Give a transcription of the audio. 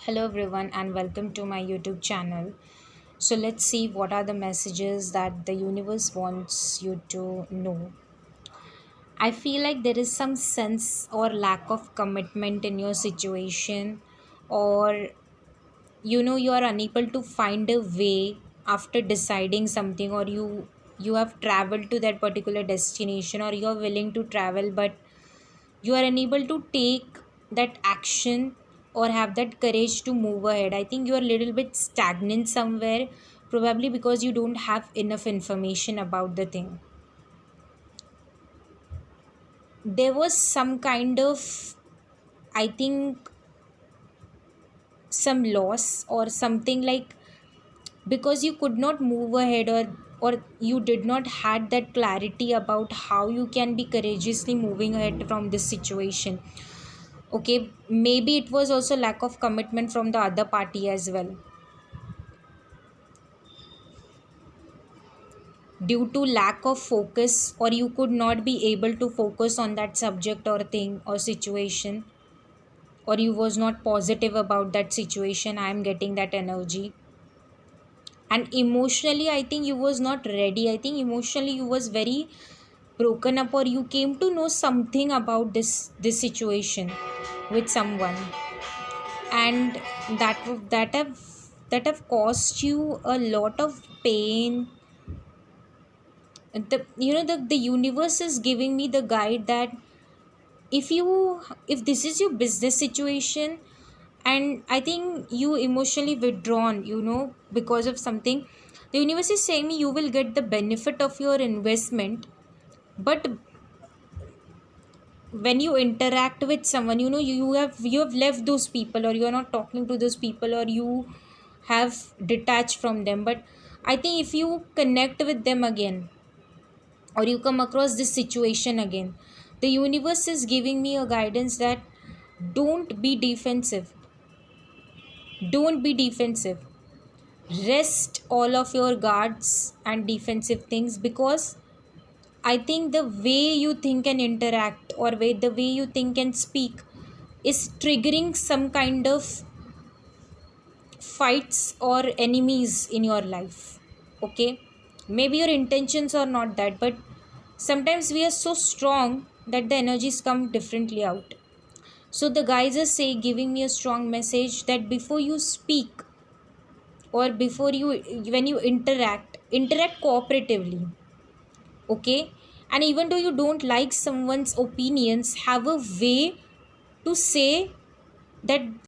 Hello, everyone, and welcome to my YouTube channel. So, let's see what are the messages that the universe wants you to know. I feel like there is some sense or lack of commitment in your situation, or you are unable to find a way after deciding something, or you have traveled to that particular destination, or you are willing to travel, but you are unable to take that action or have that courage to move ahead. I think you are a little bit stagnant somewhere, probably because you don't have enough information about the thing. There was some kind of, I think, some loss or something, like because you could not move ahead, or you did not had that clarity about how you can be courageously moving ahead from this situation. Okay, maybe it was also lack of commitment from the other party as well, due to lack of focus, or you could not be able to focus on that subject or thing or situation, or you was not positive about that situation. I am getting that energy. And emotionally, I think you was not ready. I think emotionally you was very broken up, or you came to know something about this situation with someone, and that have caused you a lot of pain. The universe is giving me the guide that if this is your business situation, and I think you emotionally withdrawn, because of something, the universe is saying me you will get the benefit of your investment. But when you interact with someone, you have left those people, or you're not talking to those people, or you have detached from them. But I think if you connect with them again, or you come across this situation again, the universe is giving me a guidance that don't be defensive. Don't be defensive. Rest all of your guards and defensive things, because I think the way you think and interact, or the way you think and speak, is triggering some kind of fights or enemies in your life. Okay, maybe your intentions are not that, but sometimes we are so strong that the energies come differently out. So the guys are giving me a strong message that before you speak, or before you when you interact cooperatively. Okay, and even though you don't like someone's opinions, have a way to say that